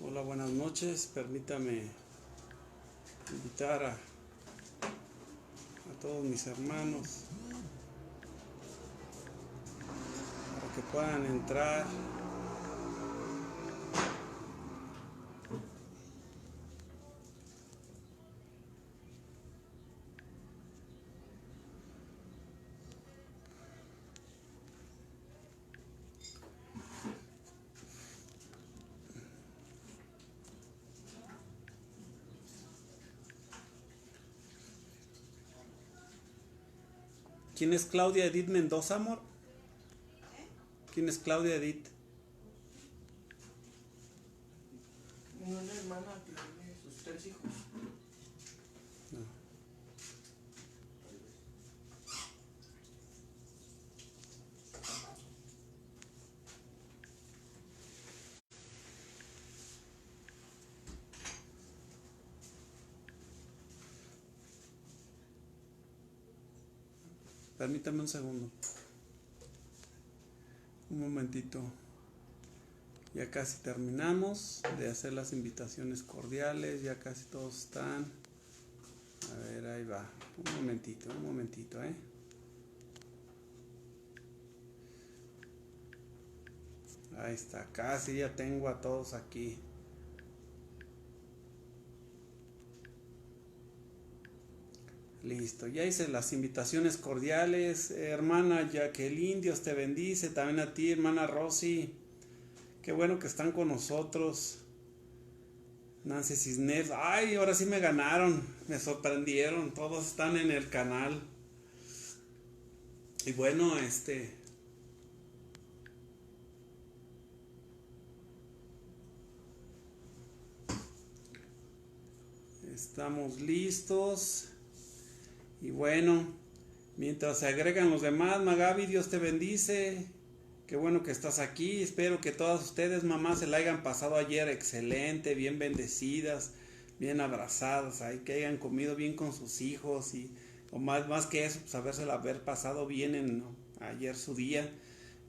Hola, buenas noches. Permítame invitar a todos mis hermanos para que puedan entrar. ¿Quién es Claudia Edith Mendoza, amor? ¿Quién es Claudia Edith? Una hermana que tiene sus 3 hijos. No. Permítame un segundo. Un momentito. Ya casi terminamos de hacer las invitaciones cordiales. Ya casi todos están. A ver, ahí va. Un momentito, Ahí está, casi ya tengo a todos aquí. Listo, ya hice las invitaciones cordiales. Hermana Jacqueline, Dios te bendice. También a ti, hermana Rosy. Qué bueno que están con nosotros. Nancy Cisneros. Ay, ahora sí me ganaron. Me sorprendieron. Todos están en el canal. Y bueno, estamos listos. Y bueno, mientras se agregan los demás, Magabi, Dios te bendice. Qué bueno que estás aquí. Espero que todas ustedes, mamás, se la hayan pasado ayer excelente, bien bendecidas, bien abrazadas, ahí que hayan comido bien con sus hijos y o más que eso, pues haber pasado bien en ayer su día.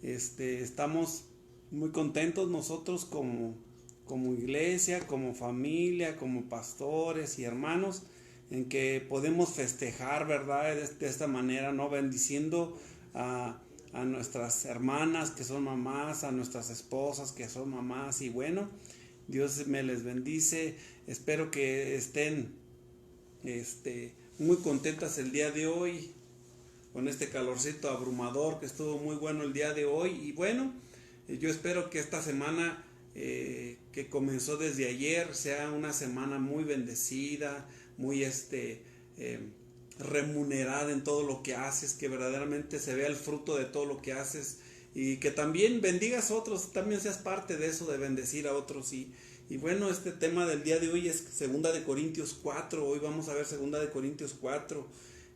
Estamos muy contentos nosotros como iglesia, como familia, como pastores y hermanos, en que podemos festejar, ¿verdad? De esta manera, ¿no? Bendiciendo a nuestras hermanas que son mamás, a nuestras esposas que son mamás, y bueno, Dios me les bendice. Espero que estén muy contentas el día de hoy con este calorcito abrumador que estuvo muy bueno el día de hoy. Y bueno, yo espero que esta semana que comenzó desde ayer sea una semana muy bendecida, muy remunerada en todo lo que haces, que verdaderamente se vea el fruto de todo lo que haces y que también bendigas a otros, también seas parte de eso, de bendecir a otros. Y bueno, este tema del día de hoy es 2 Corintios 4. Hoy vamos a ver 2 Corintios 4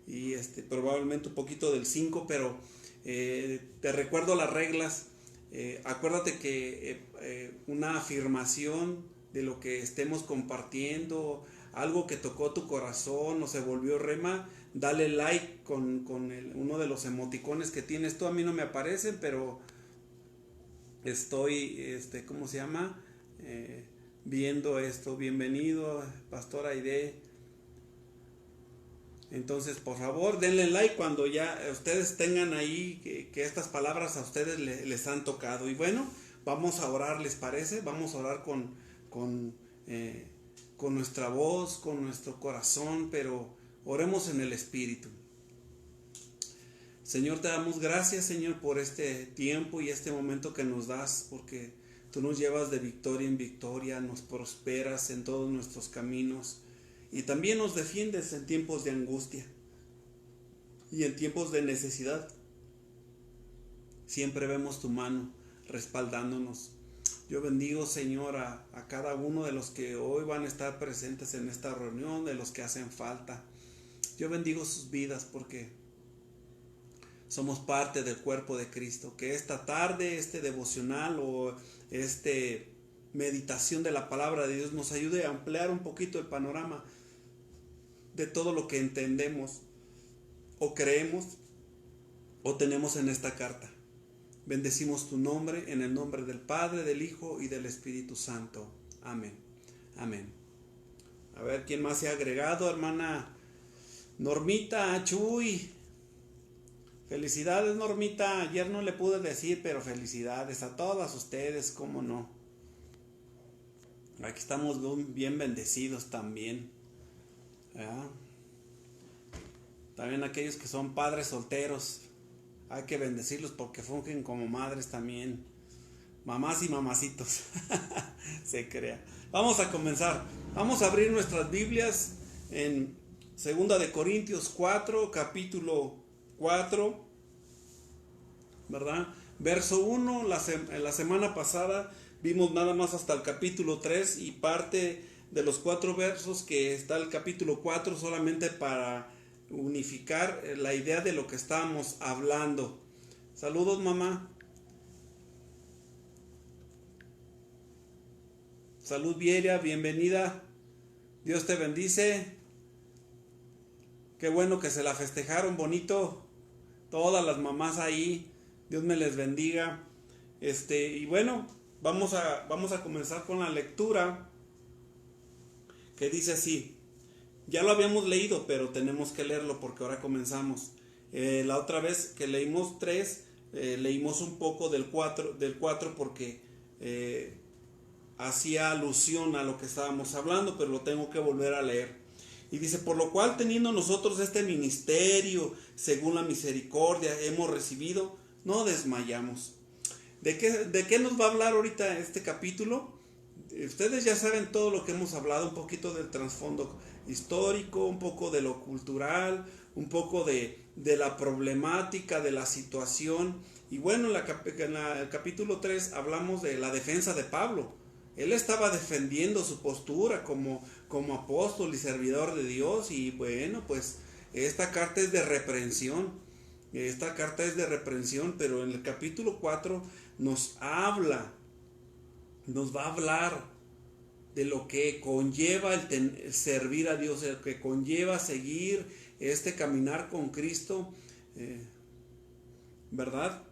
y probablemente un poquito del 5, pero te recuerdo las reglas. Acuérdate que una afirmación de lo que estemos compartiendo, algo que tocó tu corazón o se volvió rema, dale like con uno de los emoticones que tienes tú. A mí no me aparecen, pero estoy, ¿cómo se llama? Viendo esto. Bienvenido, Pastor Aide. Entonces, por favor, denle like cuando ya ustedes tengan ahí que estas palabras a ustedes les han tocado. Y bueno, vamos a orar, ¿les parece? Vamos a orar con, eh, con nuestra voz, con nuestro corazón, pero oremos en el Espíritu. Señor, te damos gracias, Señor, por este tiempo y este momento que nos das, porque tú nos llevas de victoria en victoria, nos prosperas en todos nuestros caminos y también nos defiendes en tiempos de angustia y en tiempos de necesidad. Siempre vemos tu mano respaldándonos. Yo bendigo, Señor, a cada uno de los que hoy van a estar presentes en esta reunión, de los que hacen falta. Yo bendigo sus vidas porque somos parte del cuerpo de Cristo. Que esta tarde, devocional o meditación de la palabra de Dios nos ayude a ampliar un poquito el panorama de todo lo que entendemos o creemos o tenemos en esta carta. Bendecimos tu nombre en el nombre del Padre, del Hijo y del Espíritu Santo. Amén. Amén. A ver, ¿quién más se ha agregado? Hermana Normita, Chuy. Felicidades, Normita. Ayer no le pude decir, pero felicidades a todas ustedes, cómo no. Aquí estamos bien bendecidos también. ¿Verdad? También aquellos que son padres solteros, hay que bendecirlos porque fungen como madres también. Mamás y mamacitos. Se crea. Vamos a comenzar. Vamos a abrir nuestras Biblias en 2 de Corintios 4, capítulo 4, ¿verdad? Verso 1, la semana pasada vimos nada más hasta el capítulo 3 y parte de los 4 versos que está el capítulo 4 solamente para unificar la idea de lo que estábamos hablando. Saludos, mamá. Salud, Vieria, bienvenida. Dios te bendice. Qué bueno que se la festejaron bonito. Todas las mamás ahí. Dios me les bendiga. Y bueno, vamos a comenzar con la lectura que dice así. Ya lo habíamos leído, pero tenemos que leerlo porque ahora comenzamos. La otra vez que leímos 3, leímos un poco del 4 porque hacía alusión a lo que estábamos hablando, pero lo tengo que volver a leer. Y dice, por lo cual teniendo nosotros este ministerio, según la misericordia hemos recibido, no desmayamos. ¿De qué nos va a hablar ahorita este capítulo? Ustedes ya saben todo lo que hemos hablado, un poquito del trasfondo histórico, un poco de lo cultural, un poco de la problemática, de la situación. Y bueno, en el capítulo 3 hablamos de la defensa de Pablo. Él estaba defendiendo su postura como apóstol y servidor de Dios. Y bueno, pues esta carta es de reprensión. Pero en el capítulo 4 nos va a hablar de lo que conlleva el servir a Dios, el que conlleva seguir caminar con Cristo, ¿verdad?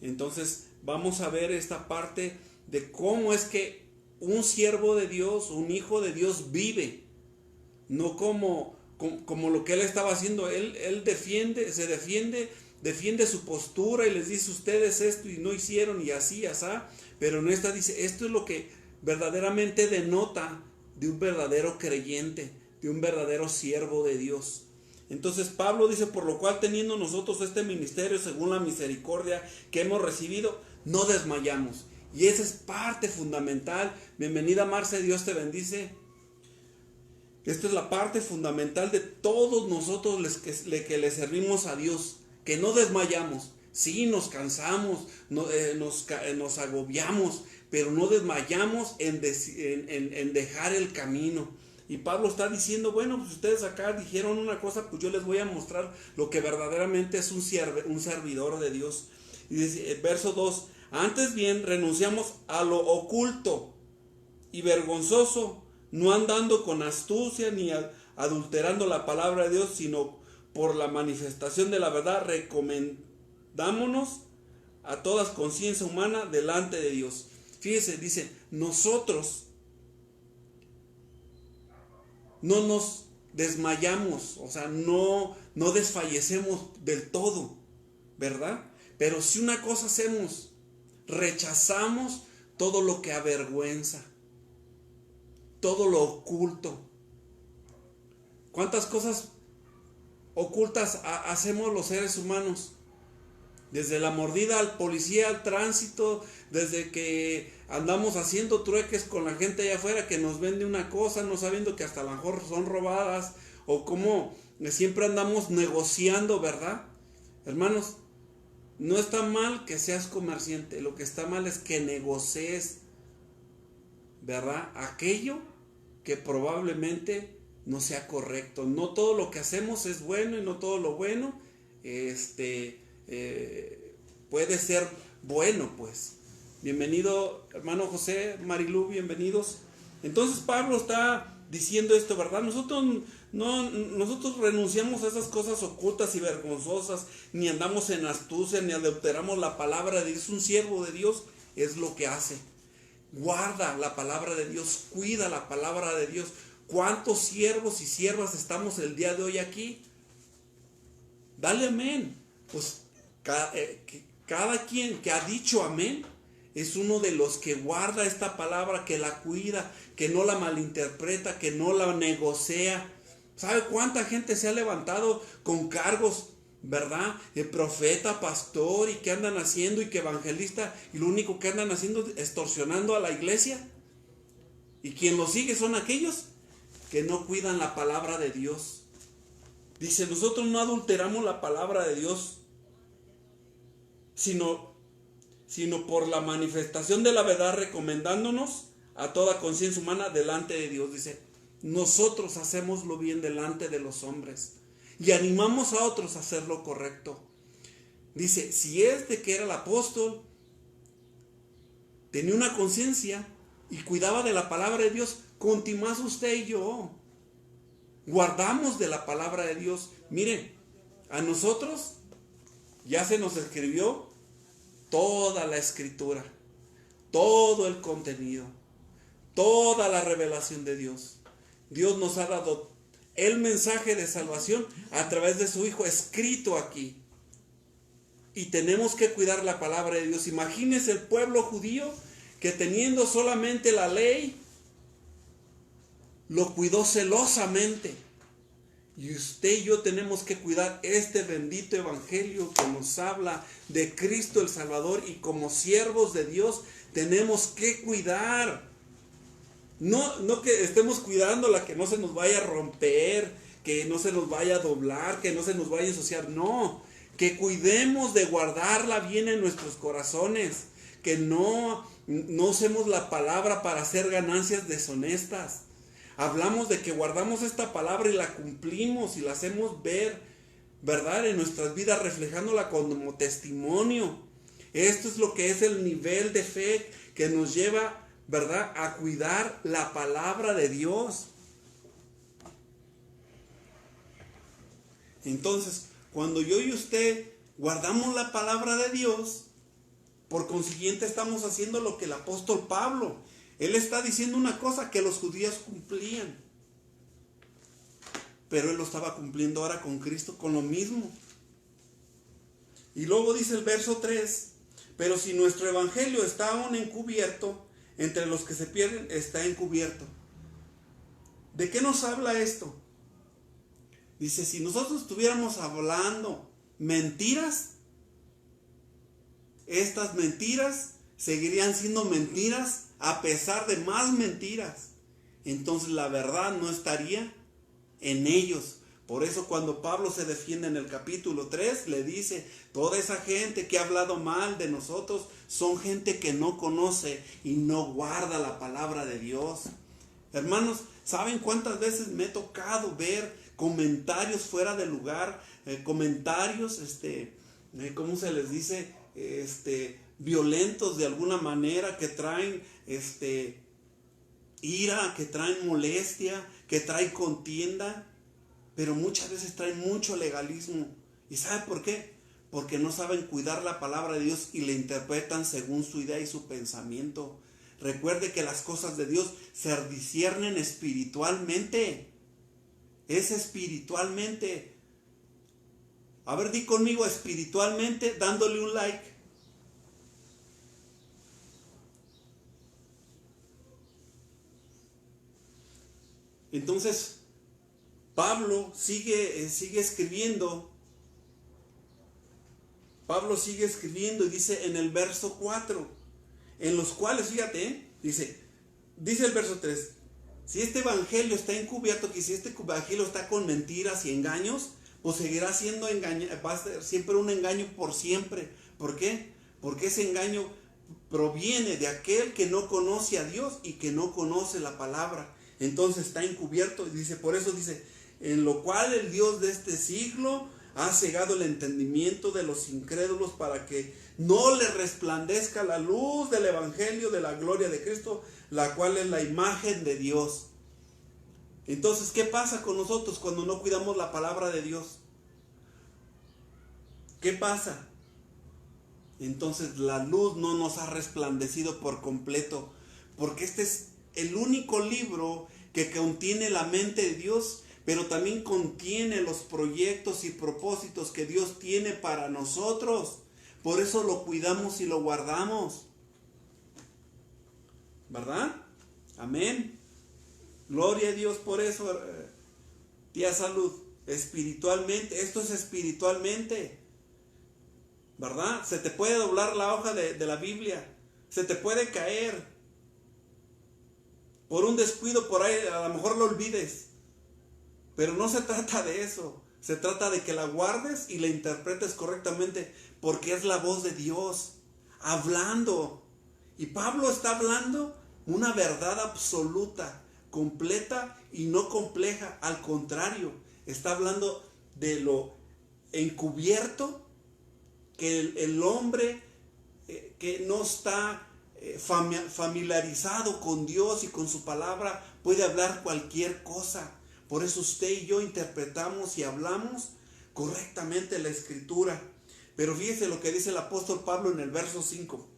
Entonces vamos a ver esta parte de cómo es que un siervo de Dios, un hijo de Dios vive, no como lo que él estaba haciendo. Él defiende su postura y les dice, ustedes esto y no hicieron y así, asá. Pero en esta dice, esto es lo que verdaderamente denota de un verdadero creyente, de un verdadero siervo de Dios. Entonces Pablo dice, por lo cual teniendo nosotros este ministerio según la misericordia que hemos recibido, no desmayamos. Y esa es parte fundamental. Bienvenida, Marce, Dios te bendice. Esta es la parte fundamental de todos nosotros que le servimos a Dios, que no desmayamos. Sí, nos cansamos, nos agobiamos, pero no desmayamos en dejar el camino. Y Pablo está diciendo, bueno, pues ustedes acá dijeron una cosa, pues yo les voy a mostrar lo que verdaderamente es un servidor de Dios. Y dice, verso 2, antes bien renunciamos a lo oculto y vergonzoso, no andando con astucia ni adulterando la palabra de Dios, sino por la manifestación de la verdad, recomendámonos a toda conciencia humana delante de Dios. Fíjese, dice, nosotros no nos desmayamos, o sea, no desfallecemos del todo, ¿verdad? Pero si una cosa hacemos, rechazamos todo lo que avergüenza, todo lo oculto. ¿Cuántas cosas ocultas hacemos los seres humanos? Desde la mordida al policía, al tránsito, desde que andamos haciendo trueques con la gente allá afuera que nos vende una cosa, no sabiendo que hasta a lo mejor son robadas, o como siempre andamos negociando, ¿verdad? Hermanos, no está mal que seas comerciante, lo que está mal es que negocies, ¿verdad? Aquello que probablemente no sea correcto. No todo lo que hacemos es bueno y no todo lo bueno puede ser bueno, pues. Bienvenido, hermano José, Marilú, bienvenidos. Entonces Pablo está diciendo esto, ¿verdad? Nosotros renunciamos a esas cosas ocultas y vergonzosas, ni andamos en astucia, ni adulteramos la palabra de Dios. Un siervo de Dios es lo que hace. guarda la palabra de Dios, cuida la palabra de Dios. ¿Cuántos siervos y siervas estamos el día de hoy aquí? Dale amén. Pues cada quien que ha dicho amén es uno de los que guarda esta palabra, que la cuida, que no la malinterpreta, que no la negocia. ¿Sabe cuánta gente se ha levantado con cargos, verdad? El profeta, pastor, y que andan haciendo, y que evangelista, y lo único que andan haciendo es extorsionando a la iglesia? Y quien lo sigue son aquellos que no cuidan la palabra de Dios. Dice, nosotros no adulteramos la palabra de Dios, sino por la manifestación de la verdad, recomendándonos a toda conciencia humana delante de Dios. Dice, nosotros hacemos lo bien delante de los hombres y animamos a otros a hacer lo correcto. Dice, si que era el apóstol tenía una conciencia y cuidaba de la palabra de Dios, conti más usted y yo guardamos de la palabra de Dios. Miren, a nosotros ya se nos escribió toda la escritura, todo el contenido, toda la revelación de Dios. Dios nos ha dado el mensaje de salvación a través de su Hijo escrito aquí. Y tenemos que cuidar la palabra de Dios. Imagínense el pueblo judío que teniendo solamente la ley, lo cuidó celosamente. Y usted y yo tenemos que cuidar este bendito evangelio que nos habla de Cristo el Salvador, y como siervos de Dios tenemos que cuidar. No que estemos cuidándola, que no se nos vaya a romper, que no se nos vaya a doblar, que no se nos vaya a ensuciar. No, que cuidemos de guardarla bien en nuestros corazones, que no usemos la palabra para hacer ganancias deshonestas. Hablamos de que guardamos esta palabra y la cumplimos y la hacemos ver, ¿verdad?, en nuestras vidas, reflejándola como testimonio. Esto es lo que es el nivel de fe que nos lleva, ¿verdad?, a cuidar la palabra de Dios. Entonces, cuando yo y usted guardamos la palabra de Dios, por consiguiente estamos haciendo lo que el apóstol Pablo, él está diciendo una cosa que los judíos cumplían, pero él lo estaba cumpliendo ahora con Cristo, con lo mismo. Y luego dice el verso 3, pero si nuestro evangelio está aún encubierto, entre los que se pierden está encubierto. ¿De qué nos habla esto? Dice, si nosotros estuviéramos hablando mentiras, estas mentiras seguirían siendo mentiras a pesar de más mentiras. Entonces la verdad no estaría en ellos. Por eso cuando Pablo se defiende en el capítulo 3, le dice, toda esa gente que ha hablado mal de nosotros son gente que no conoce y no guarda la palabra de Dios. Hermanos, ¿saben cuántas veces me he tocado ver comentarios fuera de lugar? Comentarios, ¿cómo se les dice? Violentos de alguna manera, que traen ira, que traen molestia, que traen contienda, pero muchas veces traen mucho legalismo. ¿Y sabe por qué? Porque no saben cuidar la palabra de Dios y la interpretan según su idea y su pensamiento. Recuerde que las cosas de Dios se disciernen espiritualmente. Es espiritualmente. A ver, di conmigo, espiritualmente, dándole un like. Entonces, Pablo sigue escribiendo. Pablo sigue escribiendo y dice en el verso 4, en los cuales, fíjate, dice el verso 3, si este evangelio está encubierto, que si este evangelio está con mentiras y engaños, pues seguirá siendo va a ser siempre un engaño por siempre. ¿Por qué? Porque ese engaño proviene de aquel que no conoce a Dios y que no conoce la palabra. Entonces está encubierto, y dice, por eso dice, en lo cual el Dios de este siglo ha cegado el entendimiento de los incrédulos para que no les resplandezca la luz del evangelio de la gloria de Cristo, la cual es la imagen de Dios. Entonces, ¿qué pasa con nosotros cuando no cuidamos la palabra de Dios? ¿Qué pasa? Entonces la luz no nos ha resplandecido por completo. porque este es el único libro que contiene la mente de Dios, pero también contiene los proyectos y propósitos que Dios tiene para nosotros. Por eso lo cuidamos y lo guardamos. ¿Verdad? Amén. Gloria a Dios por eso, tía Salud. Espiritualmente, esto es espiritualmente. ¿Verdad? Se te puede doblar la hoja de la Biblia. Se te puede caer. Por un descuido por ahí, a lo mejor lo olvides. Pero no se trata de eso. Se trata de que la guardes y la interpretes correctamente, porque es la voz de Dios hablando. Y Pablo está hablando una verdad absoluta, completa y no compleja. Al contrario, está hablando de lo encubierto, que el hombre que no está familiarizado con Dios y con su palabra puede hablar cualquier cosa. Por eso usted y yo interpretamos y hablamos correctamente la Escritura. Pero fíjese lo que dice el apóstol Pablo en el verso 5.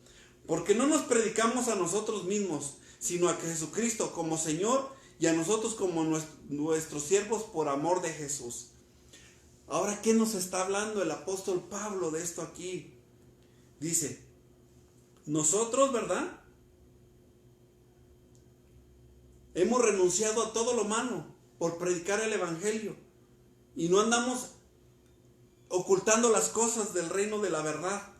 Porque no nos predicamos a nosotros mismos, sino a Jesucristo como Señor y a nosotros como nuestros siervos por amor de Jesús. Ahora, ¿qué nos está hablando el apóstol Pablo de esto aquí? Dice, nosotros, ¿verdad? Hemos renunciado a todo lo malo por predicar el evangelio y no andamos ocultando las cosas del reino de la verdad.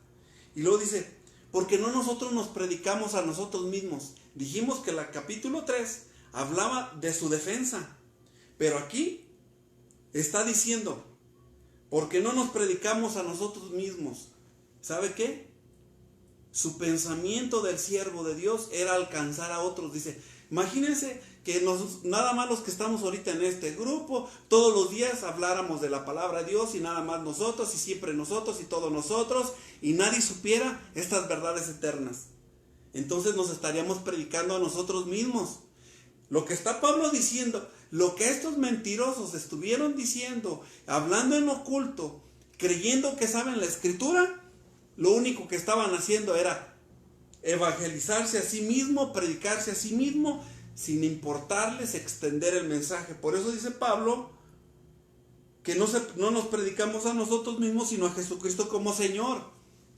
Y luego dice, porque no nosotros nos predicamos a nosotros mismos. Dijimos que el capítulo 3 hablaba de su defensa, pero aquí está diciendo, porque no nos predicamos a nosotros mismos. ¿Sabe qué? Su pensamiento del siervo de Dios era alcanzar a otros. Dice, imagínense que nada más los que estamos ahorita en este grupo, todos los días habláramos de la palabra de Dios y nada más nosotros y siempre nosotros y todos nosotros y nadie supiera estas verdades eternas. Entonces nos estaríamos predicando a nosotros mismos. Lo que está Pablo diciendo, lo que estos mentirosos estuvieron diciendo, hablando en oculto, creyendo que saben la Escritura, lo único que estaban haciendo era evangelizarse a sí mismo, predicarse a sí mismo, sin importarles extender el mensaje. Por eso dice Pablo que no nos predicamos a nosotros mismos, sino a Jesucristo como Señor.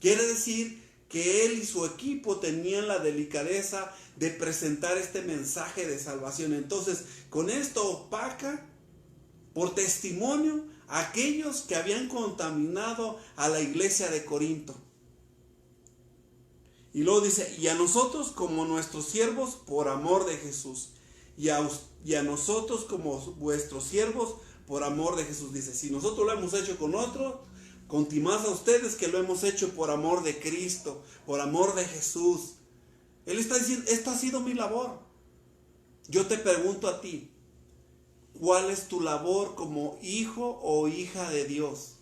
Quiere decir que él y su equipo tenían la delicadeza de presentar este mensaje de salvación. Entonces, con esto opaca por testimonio a aquellos que habían contaminado a la iglesia de Corinto. Y luego dice, y a nosotros como nuestros siervos por amor de Jesús. Y a nosotros como vuestros siervos por amor de Jesús. Dice, si nosotros lo hemos hecho con otros, conti más a ustedes que lo hemos hecho por amor de Cristo, por amor de Jesús. Él está diciendo, esta ha sido mi labor. Yo te pregunto a ti, ¿cuál es tu labor como hijo o hija de Dios?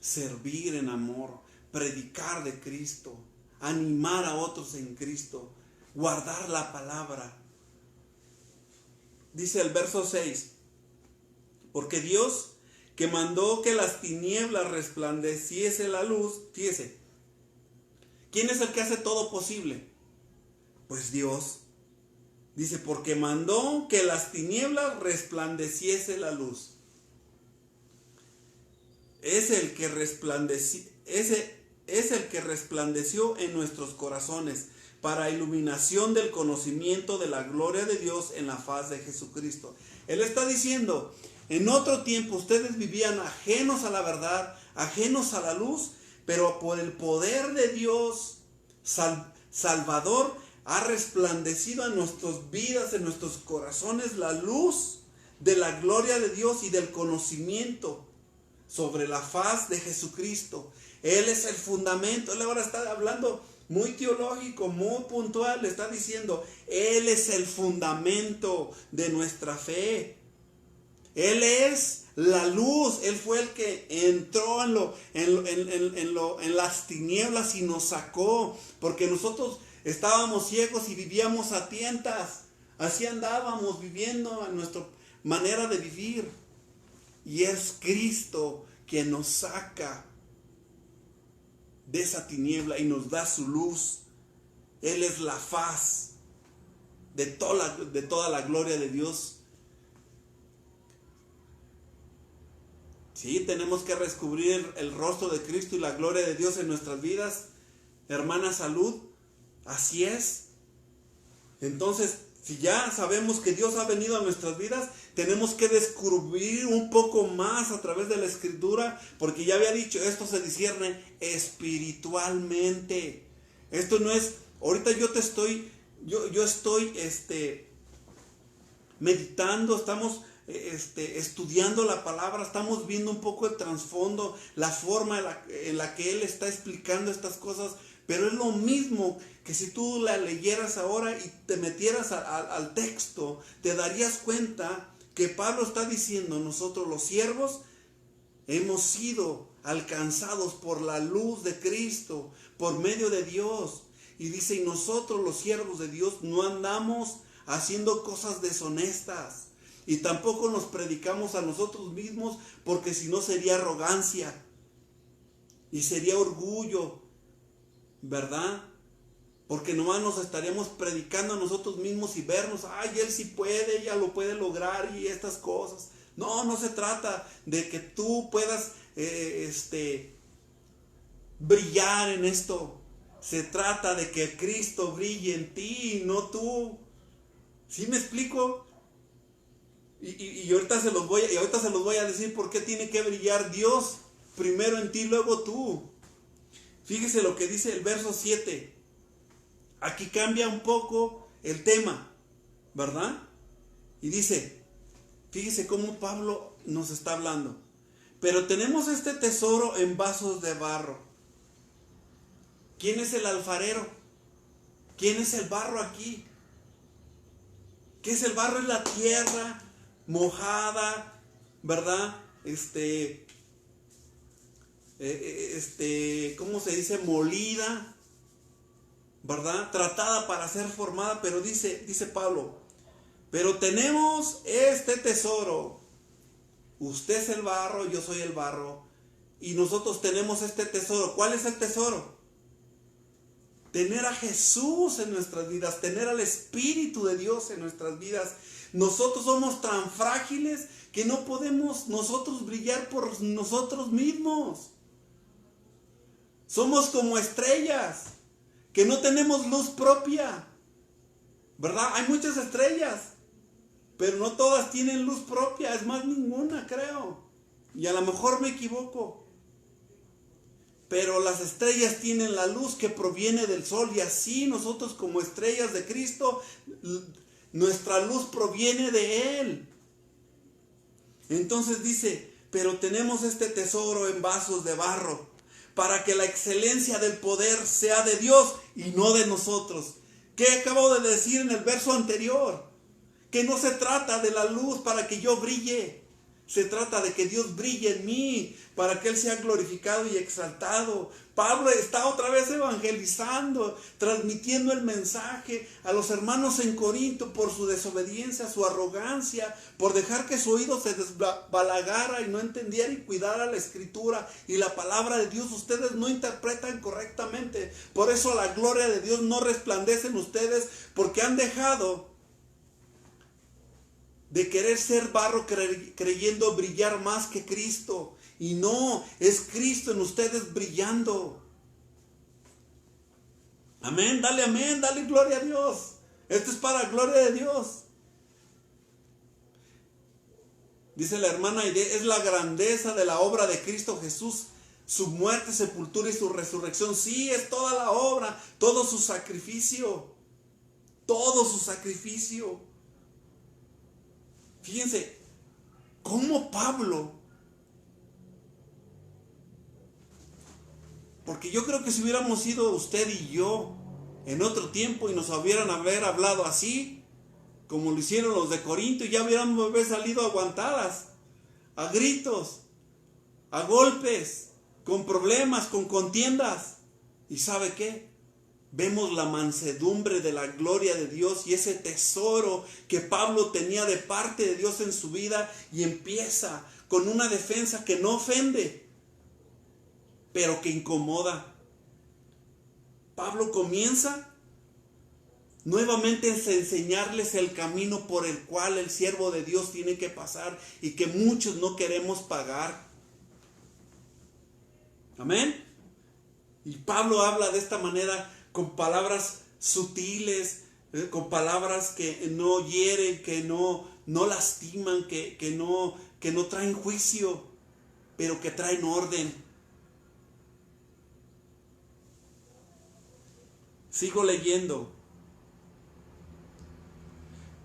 Servir en amor, predicar de Cristo, animar a otros en Cristo, guardar la palabra. Dice el verso 6, porque Dios que mandó que las tinieblas resplandeciese la luz, fíjese, ¿quién es el que hace todo posible? Pues Dios. Dice, porque mandó que las tinieblas resplandeciese la luz. Es el que resplandeció en nuestros corazones para iluminación del conocimiento de la gloria de Dios en la faz de Jesucristo. Él está diciendo, en otro tiempo ustedes vivían ajenos a la verdad, ajenos a la luz, pero por el poder de Dios Salvador ha resplandecido en nuestras vidas, en nuestros corazones, la luz de la gloria de Dios y del conocimiento sobre la faz de Jesucristo. Él es el fundamento. Él ahora está hablando muy teológico, muy puntual. Le está diciendo, Él es el fundamento de nuestra fe. Él es la luz. Él fue el que entró en las tinieblas y nos sacó. Porque nosotros estábamos ciegos y vivíamos a tientas. Así andábamos viviendo a nuestra manera de vivir. Y es Cristo quien nos saca de esa tiniebla y nos da su luz. Él es la faz de toda la gloria de Dios. Sí, tenemos que descubrir el rostro de Cristo y la gloria de Dios en nuestras vidas. Hermana Salud, así es. Entonces, si ya sabemos que Dios ha venido a nuestras vidas, tenemos que descubrir un poco más a través de la Escritura, porque ya había dicho, esto se discierne espiritualmente. Esto no es, ahorita yo estoy meditando, estamos estudiando la palabra, estamos viendo un poco el trasfondo, la forma en la que Él está explicando estas cosas, pero es lo mismo que si tú la leyeras ahora y te metieras al texto, te darías cuenta que Pablo está diciendo, nosotros los siervos hemos sido alcanzados por la luz de Cristo, por medio de Dios. Y dice, y nosotros los siervos de Dios no andamos haciendo cosas deshonestas. Y tampoco nos predicamos a nosotros mismos, porque si no sería arrogancia y sería orgullo, ¿verdad? Porque nomás nos estaríamos predicando a nosotros mismos y vernos, ay, él sí puede, ella lo puede lograr y estas cosas. No, no se trata de que tú puedas brillar en esto. Se trata de que Cristo brille en ti, no tú. ¿Sí me explico? Y ahorita se los voy a decir por qué tiene que brillar Dios primero en ti, luego tú. Fíjese lo que dice el verso 7. Aquí cambia un poco el tema, ¿verdad? Y dice, fíjese cómo Pablo nos está hablando. Pero tenemos este tesoro en vasos de barro. ¿Quién es el alfarero? ¿Quién es el barro aquí? ¿Qué es el barro? Es la tierra mojada, ¿verdad? ¿Cómo se dice? Molida, ¿verdad? Tratada para ser formada, pero dice Pablo, pero tenemos este tesoro. Usted es el barro, yo soy el barro, y nosotros tenemos este tesoro. ¿Cuál es el tesoro? Tener a Jesús en nuestras vidas, tener al Espíritu de Dios en nuestras vidas. Nosotros somos tan frágiles que no podemos nosotros brillar por nosotros mismos. Somos como estrellas que no tenemos luz propia, ¿verdad? Hay muchas estrellas, pero no todas tienen luz propia, es más, ninguna, creo. Y a lo mejor me equivoco. Pero las estrellas tienen la luz que proviene del sol, y así nosotros como estrellas de Cristo, nuestra luz proviene de Él. Entonces dice, pero tenemos este tesoro en vasos de barro, para que la excelencia del poder sea de Dios y no de nosotros. ¿Qué acabo de decir en el verso anterior? Que no se trata de la luz para que yo brille. Se trata de que Dios brille en mí, para que Él sea glorificado y exaltado. Pablo está otra vez evangelizando, transmitiendo el mensaje a los hermanos en Corinto por su desobediencia, su arrogancia, por dejar que su oído se desbalagara y no entendiera y cuidara la Escritura y la palabra de Dios. Ustedes no interpretan correctamente. Por eso la gloria de Dios no resplandece en ustedes, porque han dejado de querer ser barro creyendo brillar más que Cristo. Y no, es Cristo en ustedes brillando. Amén, dale gloria a Dios. Esto es para gloria de Dios. Dice la hermana Aide, es la grandeza de la obra de Cristo Jesús, su muerte, sepultura y su resurrección. Sí, es toda la obra, todo su sacrificio. Todo su sacrificio. Fíjense, cómo Pablo, porque yo creo que si hubiéramos sido usted y yo en otro tiempo y nos hubieran hablado así, como lo hicieron los de Corinto, ya hubiéramos salido aguantadas, a gritos, a golpes, con problemas, con contiendas. ¿Y sabe qué? Vemos la mansedumbre de la gloria de Dios y ese tesoro que Pablo tenía de parte de Dios en su vida, y empieza con una defensa que no ofende, pero que incomoda. Pablo comienza nuevamente es enseñarles el camino por el cual el siervo de Dios tiene que pasar y que muchos no queremos pagar. Amén. Y Pablo habla de esta manera con palabras sutiles, con palabras que no hieren, que no lastiman, que no traen juicio, pero que traen orden. Sigo leyendo.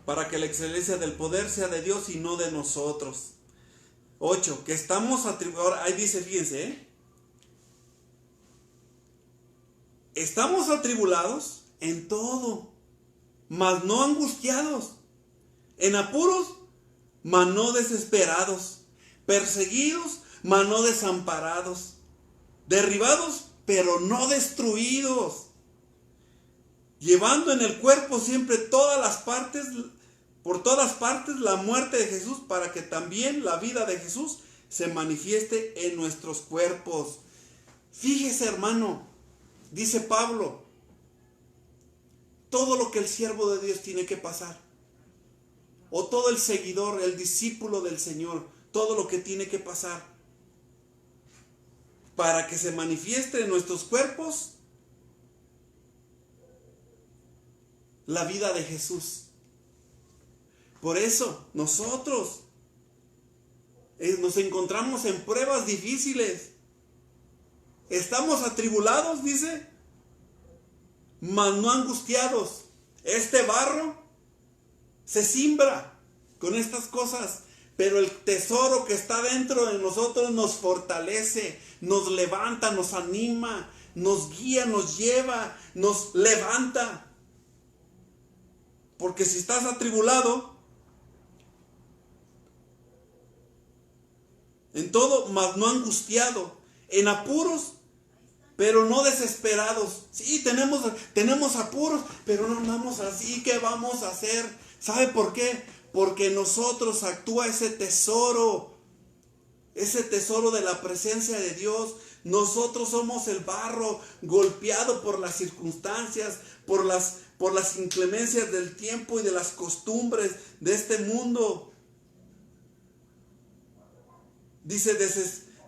Para que la excelencia del poder sea de Dios y no de nosotros. 8. Que estamos atribulados. Ahí dice, fíjense, estamos atribulados en todo, mas no angustiados, en apuros, mas no desesperados, perseguidos, mas no desamparados, derribados, pero no destruidos, llevando en el cuerpo siempre por todas partes la muerte de Jesús, para que también la vida de Jesús se manifieste en nuestros cuerpos. Fíjese, hermano, dice Pablo, todo lo que el siervo de Dios tiene que pasar, o todo el seguidor, el discípulo del Señor, todo lo que tiene que pasar para que se manifieste en nuestros cuerpos la vida de Jesús. Por eso nosotros nos encontramos en pruebas difíciles. Estamos atribulados, dice, mas no angustiados. Este barro se siembra con estas cosas, pero el tesoro que está dentro de nosotros nos fortalece, nos levanta, nos anima, nos guía, nos lleva, nos levanta. Porque si estás atribulado en todo, mas no angustiado, en apuros, pero no desesperados. Sí, tenemos apuros, pero no andamos así. ¿Qué vamos a hacer? ¿Sabe por qué? Porque en nosotros actúa ese tesoro de la presencia de Dios. Nosotros somos el barro golpeado por las circunstancias, por las inclemencias del tiempo y de las costumbres de este mundo. Dice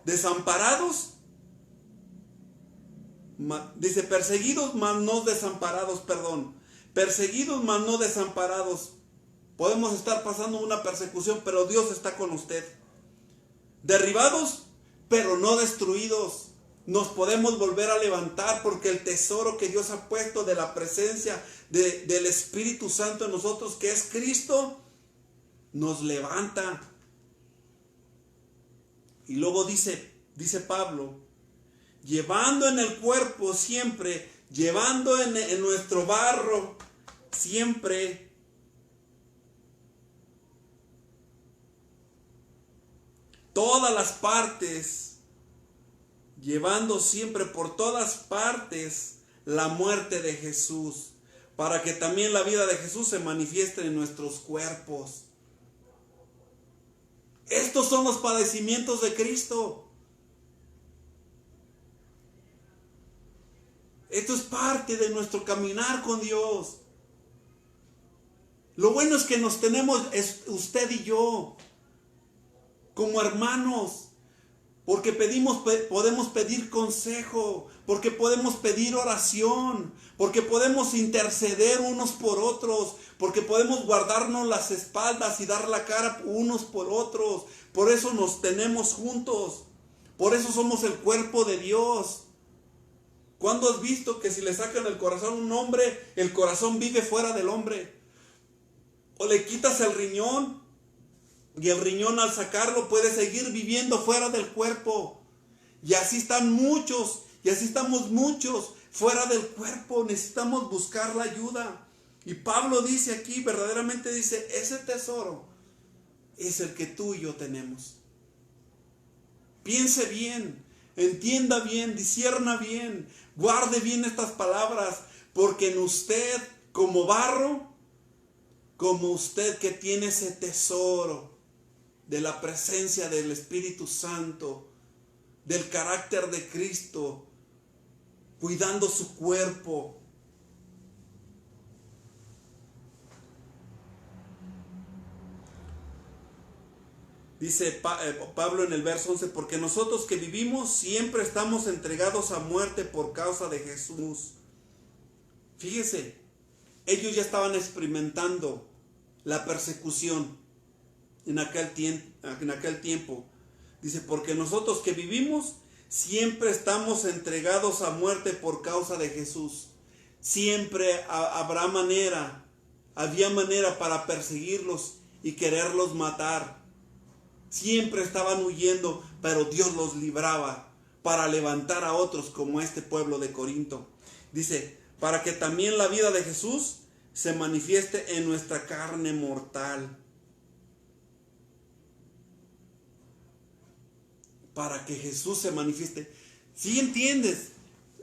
desamparados, dice perseguidos, mas no desamparados, perseguidos, mas no desamparados. Podemos estar pasando una persecución, pero Dios está con usted. Derribados, pero no destruidos. Nos podemos volver a levantar porque el tesoro que Dios ha puesto de la presencia del Espíritu Santo en nosotros, que es Cristo, nos levanta. Y luego dice Pablo, llevando en el cuerpo siempre, llevando en nuestro barro siempre todas las partes, llevando siempre por todas partes la muerte de Jesús, para que también la vida de Jesús se manifieste en nuestros cuerpos. Estos son los padecimientos de Cristo. Esto es parte de nuestro caminar con Dios. Lo bueno es que nos tenemos, es usted y yo, como hermanos, porque podemos pedir consejo, porque podemos pedir oración, porque podemos interceder unos por otros, porque podemos guardarnos las espaldas y dar la cara unos por otros. Por eso nos tenemos juntos, por eso somos el cuerpo de Dios. ¿Cuándo has visto que si le sacan el corazón a un hombre, el corazón vive fuera del hombre? O le quitas el riñón, y el riñón al sacarlo puede seguir viviendo fuera del cuerpo. Y así están muchos, y así estamos muchos fuera del cuerpo. Necesitamos buscar la ayuda. Y Pablo dice aquí, verdaderamente dice, ese tesoro es el que tú y yo tenemos. Piense bien, entienda bien, discierna bien, guarde bien estas palabras, porque en usted como barro, como usted que tiene ese tesoro de la presencia del Espíritu Santo, del carácter de Cristo, cuidando su cuerpo. Dice Pablo en el verso 11, porque nosotros que vivimos siempre estamos entregados a muerte por causa de Jesús. Fíjese, ellos ya estaban experimentando la persecución en aquel tiempo. Dice, porque nosotros que vivimos siempre estamos entregados a muerte por causa de Jesús. Siempre había manera para perseguirlos y quererlos matar. Siempre estaban huyendo, pero Dios los libraba para levantar a otros como este pueblo de Corinto. Dice, para que también la vida de Jesús se manifieste en nuestra carne mortal. Para que Jesús se manifieste. ¿Sí entiendes?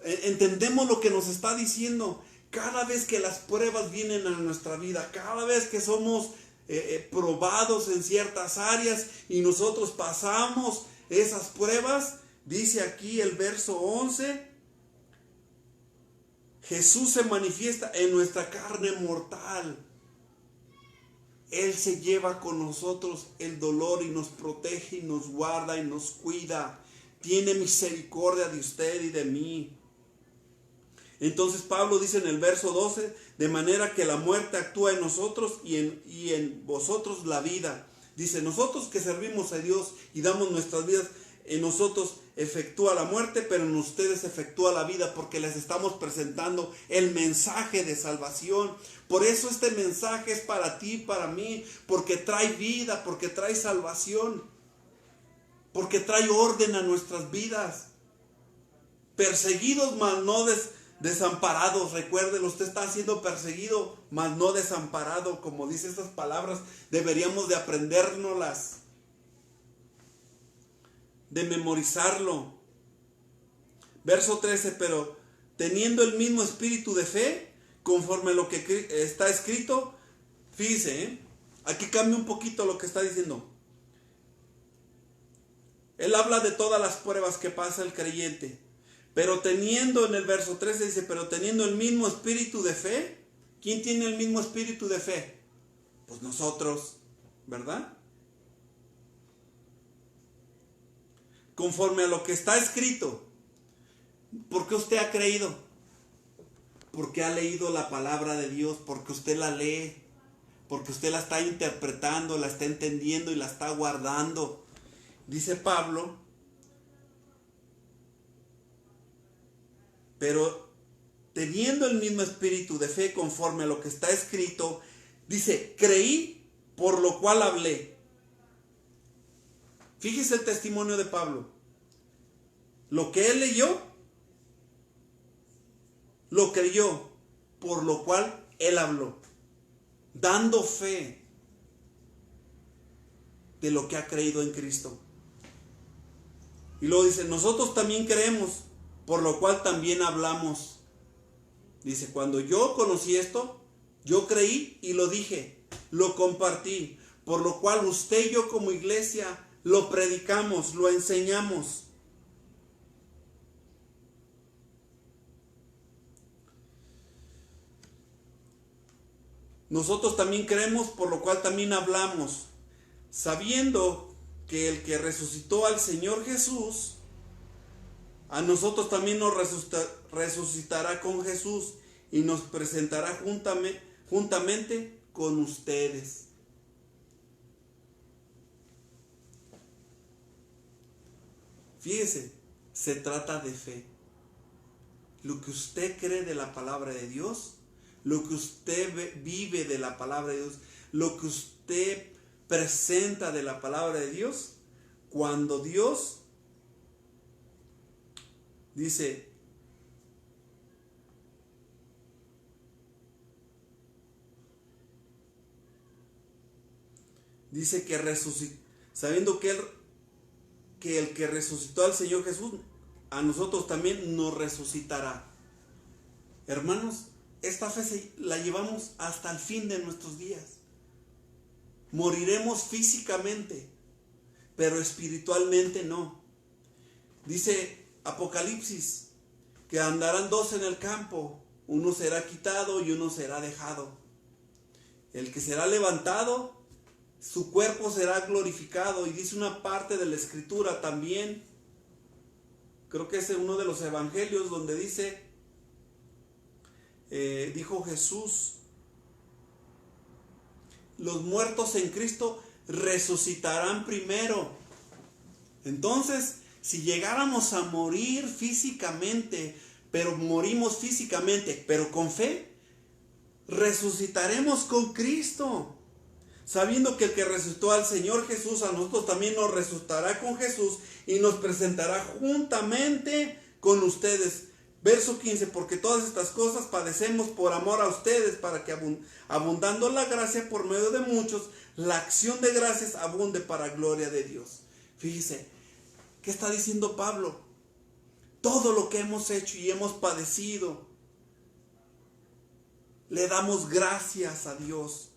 Entendemos lo que nos está diciendo. Cada vez que las pruebas vienen a nuestra vida, cada vez que somos probados en ciertas áreas y nosotros pasamos esas pruebas, dice aquí el verso 11, Jesús se manifiesta en nuestra carne mortal. Él se lleva con nosotros el dolor y nos protege y nos guarda y nos cuida. Tiene misericordia de usted y de mí. Entonces Pablo dice en el verso 12, de manera que la muerte actúa en nosotros y en vosotros la vida. Dice, nosotros que servimos a Dios y damos nuestras vidas, en nosotros efectúa la muerte, pero en ustedes efectúa la vida, porque les estamos presentando el mensaje de salvación. Por eso este mensaje es para ti, para mí, porque trae vida, porque trae salvación, porque trae orden a nuestras vidas. Perseguidos, mas no desamparados. Recuérdelo, usted está siendo perseguido, mas no desamparado. Como dice estas palabras, deberíamos de aprendérnoslas, de memorizarlo. Verso 13, pero teniendo el mismo espíritu de fe, conforme a lo que está escrito. Fíjese, aquí cambia un poquito lo que está diciendo. Él habla de todas las pruebas que pasa el creyente, pero teniendo, en el verso 13 dice, pero teniendo el mismo espíritu de fe. ¿Quién tiene el mismo espíritu de fe? Pues nosotros, ¿verdad? Conforme a lo que está escrito. ¿Por qué usted ha creído? Porque ha leído la palabra de Dios, porque usted la lee, porque usted la está interpretando, la está entendiendo y la está guardando. Dice Pablo, pero teniendo el mismo espíritu de fe conforme a lo que está escrito, dice, creí, por lo cual hablé. Fíjese el testimonio de Pablo. Lo que él leyó, lo creyó, por lo cual él habló, dando fe de lo que ha creído en Cristo. Y luego dice, nosotros también creemos, por lo cual también hablamos. Dice, cuando yo conocí esto, yo creí y lo dije, lo compartí, por lo cual usted y yo como iglesia lo predicamos, lo enseñamos. Nosotros también creemos, por lo cual también hablamos, sabiendo que el que resucitó al Señor Jesús, a nosotros también nos resucitará con Jesús y nos presentará juntamente con ustedes. Fíjese, se trata de fe. Lo que usted cree de la palabra de Dios, lo que usted vive de la palabra de Dios, lo que usted presenta de la palabra de Dios, cuando Dios dice, que resucitó, sabiendo que el que resucitó al Señor Jesús, a nosotros también nos resucitará. Hermanos, esta fe la llevamos hasta el fin de nuestros días. Moriremos físicamente, pero espiritualmente no. Dice Apocalipsis que andarán dos en el campo, uno será quitado y uno será dejado. El que será levantado, su cuerpo será glorificado. Y dice una parte de la escritura también, creo que es en uno de los evangelios donde dice, dijo Jesús, los muertos en Cristo resucitarán primero. Entonces, si llegáramos a morir físicamente, pero morimos físicamente, pero con fe, resucitaremos con Cristo, sabiendo que el que resucitó al Señor Jesús, a nosotros también nos resucitará con Jesús y nos presentará juntamente con ustedes. Verso 15, porque todas estas cosas padecemos por amor a ustedes, para que abundando la gracia por medio de muchos, la acción de gracias abunde para gloria de Dios. Fíjese, ¿qué está diciendo Pablo? Todo lo que hemos hecho y hemos padecido, le damos gracias a Dios.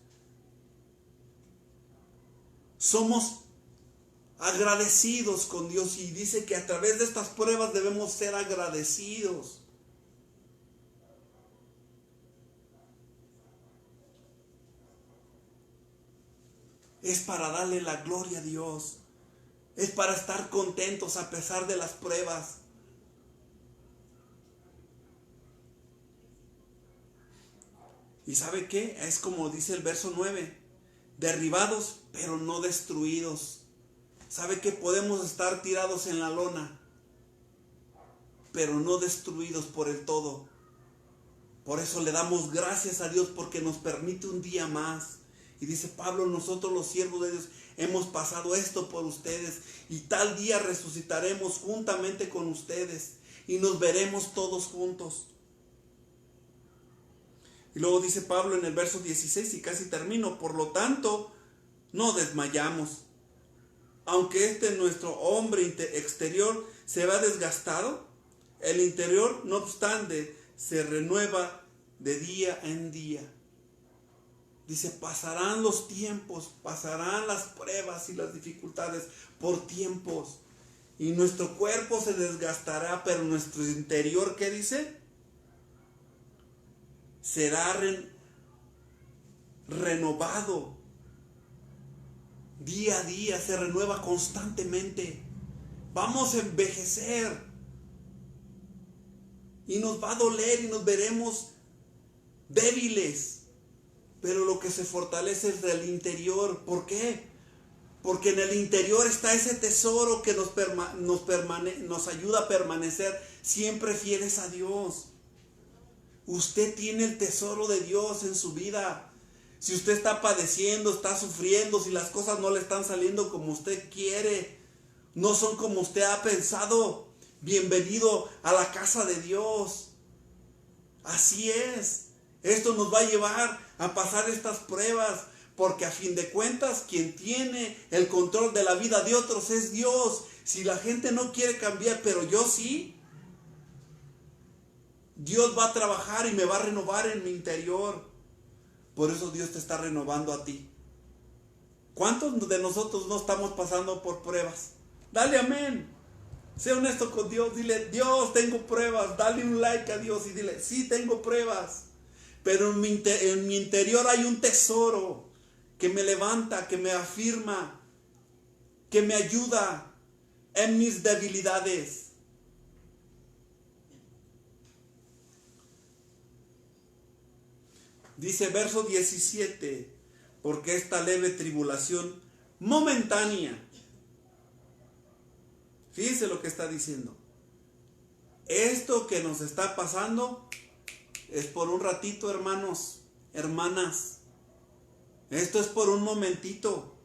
Somos agradecidos con Dios y dice que a través de estas pruebas debemos ser agradecidos. Es para darle la gloria a Dios. Es para estar contentos a pesar de las pruebas. ¿Y sabe qué? Es como dice el verso 9. Derribados, pero no destruidos. ¿Sabe que podemos estar tirados en la lona, pero no destruidos por el todo? Por eso le damos gracias a Dios porque nos permite un día más. Y dice Pablo, nosotros los siervos de Dios hemos pasado esto por ustedes y tal día resucitaremos juntamente con ustedes y nos veremos todos juntos. Y luego dice Pablo en el verso 16 y casi termino, por lo tanto no desmayamos. Aunque nuestro hombre exterior se va desgastado, el interior no obstante se renueva de día en día. Dice, pasarán los tiempos, pasarán las pruebas y las dificultades por tiempos. Y nuestro cuerpo se desgastará, pero nuestro interior, ¿qué dice? Será renovado. Día a día se renueva constantemente. Vamos a envejecer. Y nos va a doler y nos veremos débiles. Pero lo que se fortalece es del interior. ¿Por qué? Porque en el interior está ese tesoro que nos ayuda a permanecer siempre fieles a Dios. Usted tiene el tesoro de Dios en su vida. Si usted está padeciendo, está sufriendo, si las cosas no le están saliendo como usted quiere, no son como usted ha pensado, bienvenido a la casa de Dios. Así es. Esto nos va a llevar a pasar estas pruebas, porque a fin de cuentas quien tiene el control de la vida de otros es Dios. Si la gente no quiere cambiar, pero yo sí, Dios va a trabajar y me va a renovar en mi interior. Por eso Dios te está renovando a ti. ¿Cuántos de nosotros no estamos pasando por pruebas? Dale amén. Sé honesto con Dios. Dile, Dios, tengo pruebas. Dale un like a Dios y dile, sí, tengo pruebas. Pero en mi interior hay un tesoro que me levanta, que me afirma, que me ayuda en mis debilidades. Dice verso 17, porque esta leve tribulación momentánea, fíjense lo que está diciendo, esto que nos está pasando es por un ratito, hermanos, hermanas, esto es por un momentito,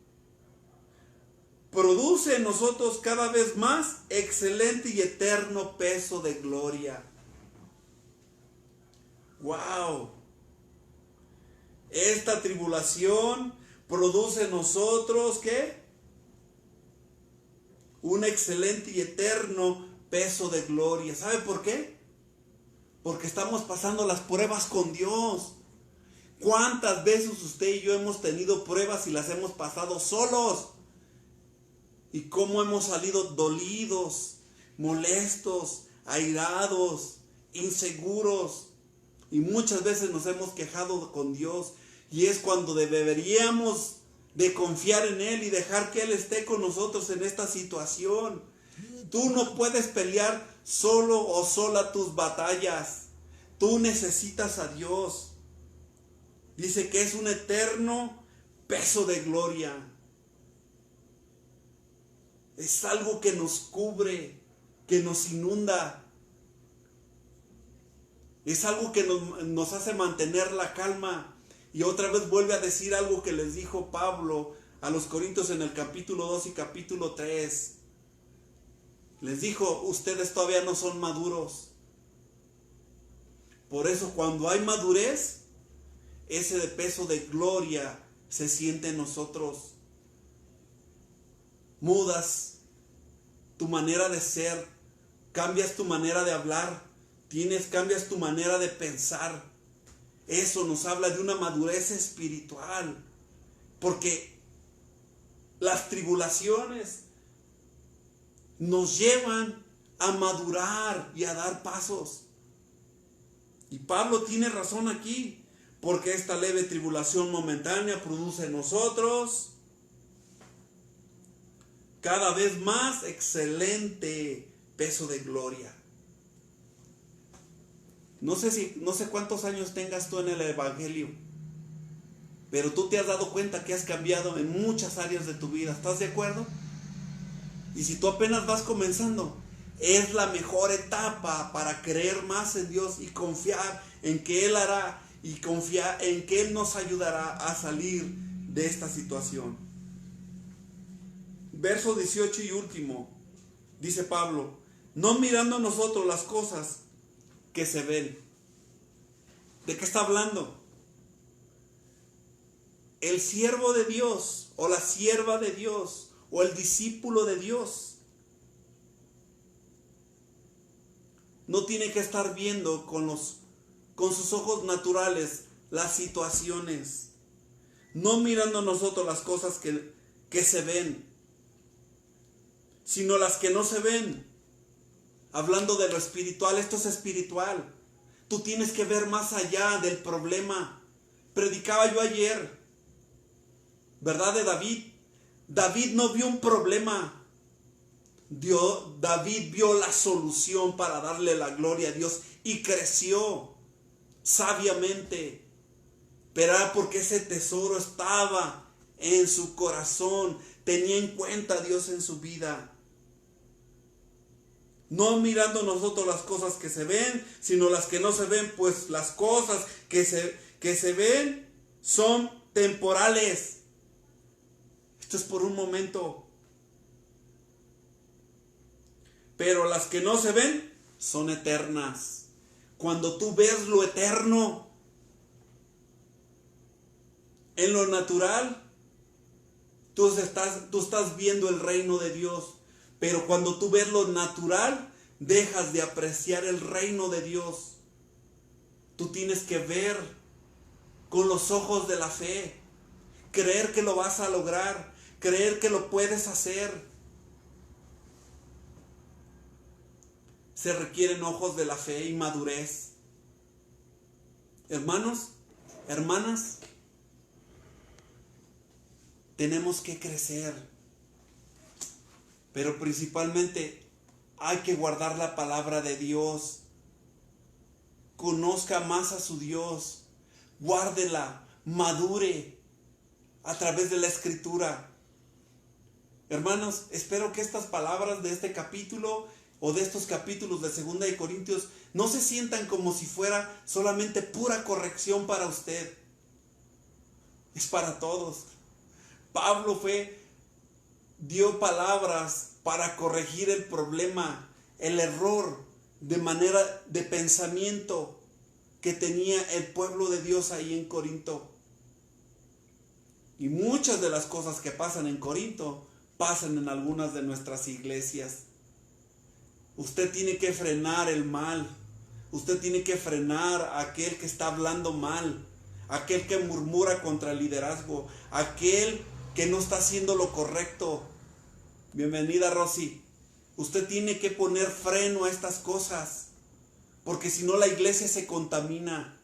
produce en nosotros cada vez más excelente y eterno peso de gloria. ¡Wow! Esta tribulación produce en nosotros, ¿qué? Un excelente y eterno peso de gloria. ¿Sabe por qué? Porque estamos pasando las pruebas con Dios. ¿Cuántas veces usted y yo hemos tenido pruebas y las hemos pasado solos? Y cómo hemos salido dolidos, molestos, airados, inseguros. Y muchas veces nos hemos quejado con Dios. Y es cuando deberíamos de confiar en Él y dejar que Él esté con nosotros en esta situación. Tú no puedes pelear solo o sola tus batallas. Tú necesitas a Dios. Dice que es un eterno peso de gloria. Es algo que nos cubre, que nos inunda. Es algo que nos hace mantener la calma. Y otra vez vuelve a decir algo que les dijo Pablo a los Corintios en el capítulo 2 y capítulo 3. Les dijo, ustedes todavía no son maduros. Por eso cuando hay madurez, ese de peso de gloria se siente en nosotros. Mudas tu manera de ser, cambias tu manera de hablar, cambias tu manera de pensar. Eso nos habla de una madurez espiritual, porque las tribulaciones nos llevan a madurar y a dar pasos. Y Pablo tiene razón aquí, porque esta leve tribulación momentánea produce en nosotros cada vez más excelente peso de gloria. No sé cuántos años tengas tú en el Evangelio, pero tú te has dado cuenta que has cambiado en muchas áreas de tu vida. ¿Estás de acuerdo? Y si tú apenas vas comenzando, es la mejor etapa para creer más en Dios y confiar en que Él hará y confiar en que Él nos ayudará a salir de esta situación. Verso 18 y último, dice Pablo, no mirando nosotros las cosas que se ven. ¿De qué está hablando? El siervo de Dios o la sierva de Dios o el discípulo de Dios no tiene que estar viendo con sus ojos naturales las situaciones, no mirando nosotros las cosas que se ven, sino las que no se ven. Hablando de lo espiritual, esto es espiritual. Tú tienes que ver más allá del problema. Predicaba yo ayer, ¿verdad? De David. David no vio un problema. David vio la solución para darle la gloria a Dios y creció sabiamente. Pero era porque ese tesoro estaba en su corazón. Tenía en cuenta a Dios en su vida. No mirando nosotros las cosas que se ven, sino las que no se ven, pues las cosas que se ven son temporales. Esto es por un momento. Pero las que no se ven son eternas. Cuando tú ves lo eterno en lo natural, tú estás viendo el reino de Dios. Pero cuando tú ves lo natural, dejas de apreciar el reino de Dios. Tú tienes que ver con los ojos de la fe, creer que lo vas a lograr, creer que lo puedes hacer. Se requieren ojos de la fe y madurez. Hermanos, hermanas, tenemos que crecer. Pero principalmente hay que guardar la palabra de Dios. Conozca más a su Dios. Guárdela, madure a través de la Escritura. Hermanos, espero que estas palabras de este capítulo o de estos capítulos de 2 de Corintios no se sientan como si fuera solamente pura corrección para usted. Es para todos. Pablo dio palabras para corregir el problema, el error de manera de pensamiento que tenía el pueblo de Dios ahí en Corinto. Y muchas de las cosas que pasan en Corinto pasan en algunas de nuestras iglesias. Usted tiene que frenar el mal. Usted tiene que frenar a aquel que está hablando mal, aquel que murmura contra el liderazgo, aquel que no está haciendo lo correcto. Bienvenida, Rosy. Usted tiene que poner freno a estas cosas. Porque si no, la iglesia se contamina.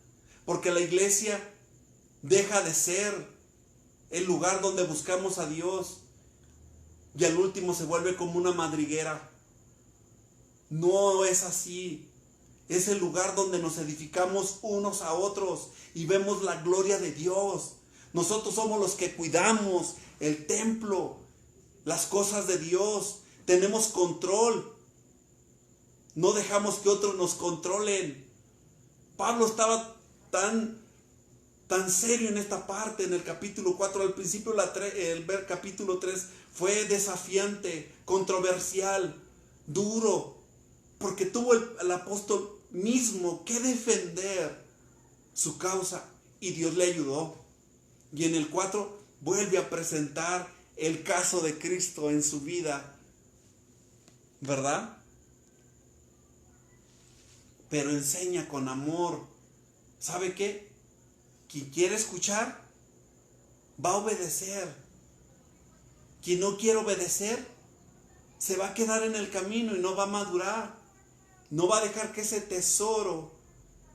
Porque la iglesia deja de ser el lugar donde buscamos a Dios. Y al último se vuelve como una madriguera. No es así. Es el lugar donde nos edificamos unos a otros y vemos la gloria de Dios. Nosotros somos los que cuidamos el templo, las cosas de Dios. Tenemos control. No dejamos que otros nos controlen. Pablo estaba tan serio en esta parte, en el capítulo 4. Al principio el capítulo 3 fue desafiante, controversial, duro, porque tuvo el apóstol mismo que defender su causa y Dios le ayudó. Y en el 4 vuelve a presentar el caso de Cristo en su vida, ¿verdad? Pero enseña con amor. ¿Sabe qué? Quien quiere escuchar va a obedecer. Quien no quiere obedecer se va a quedar en el camino y no va a madurar. No va a dejar que ese tesoro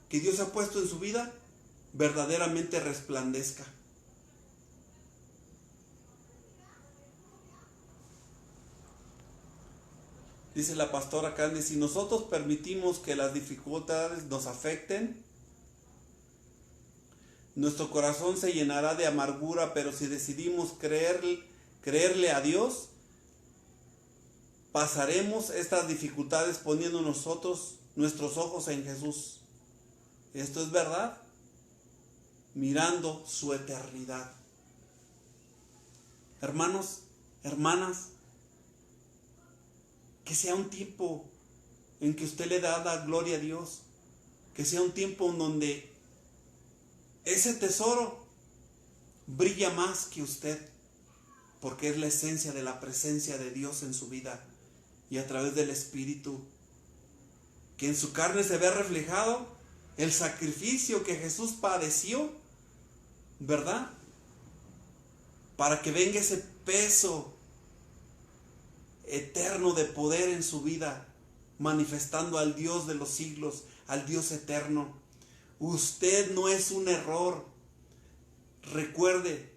que Dios ha puesto en su vida verdaderamente resplandezca. Dice la pastora Candy, si nosotros permitimos que las dificultades nos afecten, nuestro corazón se llenará de amargura, pero si decidimos creerle a Dios, pasaremos estas dificultades poniendo nosotros nuestros ojos en Jesús. Esto es verdad, mirando su eternidad. Hermanos, hermanas, que sea un tiempo en que usted le da la gloria a Dios, que sea un tiempo en donde ese tesoro brilla más que usted, porque es la esencia de la presencia de Dios en su vida y a través del Espíritu, que en su carne se ve reflejado el sacrificio que Jesús padeció, ¿verdad? Para que venga ese peso eterno de poder en su vida, manifestando al Dios de los siglos, al Dios eterno. Usted no es un error. Recuerde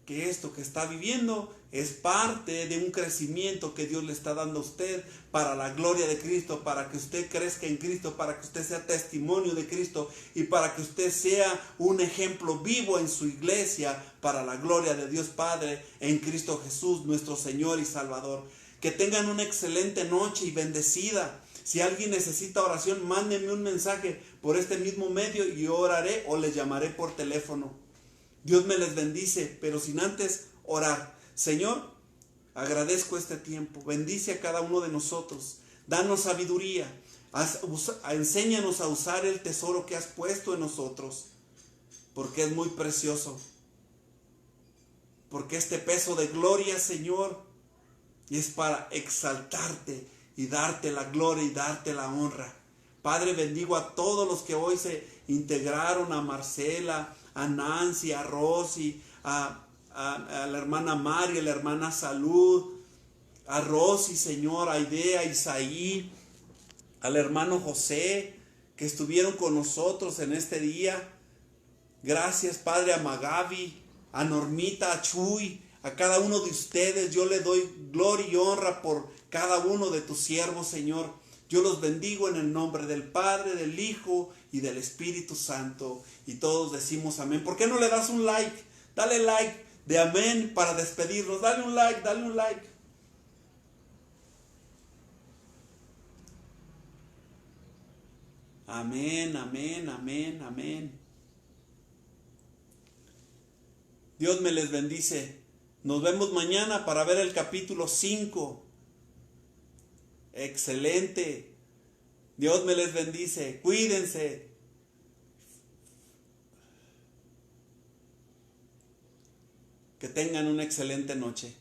que esto que está viviendo es parte de un crecimiento que Dios le está dando a usted para la gloria de Cristo, para que usted crezca en Cristo, para que usted sea testimonio de Cristo y para que usted sea un ejemplo vivo en su iglesia para la gloria de Dios Padre en Cristo Jesús, nuestro Señor y Salvador. Que tengan una excelente noche y bendecida. Si alguien necesita oración, mándenme un mensaje por este mismo medio y yo oraré o les llamaré por teléfono. Dios me les bendice, pero sin antes orar. Señor, agradezco este tiempo. Bendice a cada uno de nosotros. Danos sabiduría. Enséñanos a usar el tesoro que has puesto en nosotros, porque es muy precioso. Porque este peso de gloria, Señor, es para exaltarte y darte la gloria y darte la honra. Padre, bendigo a todos los que hoy se integraron, a Marcela, a Nancy, a Rosy, a la hermana Mari, a la hermana Salud, a Rosy, Señor, a Idea, a Isaí, al hermano José, que estuvieron con nosotros en este día. Gracias, Padre, a Magabi, a Normita, a Chuy, a cada uno de ustedes. Yo le doy gloria y honra por cada uno de tus siervos, Señor. Yo los bendigo en el nombre del Padre, del Hijo y del Espíritu Santo. Y todos decimos amén. ¿Por qué no le das un like? Dale like de amén para despedirnos. Dale un like, dale un like. Amén, amén, amén, amén. Dios me les bendice. Nos vemos mañana para ver el capítulo 5. Excelente. Dios me les bendice. Cuídense. Que tengan una excelente noche.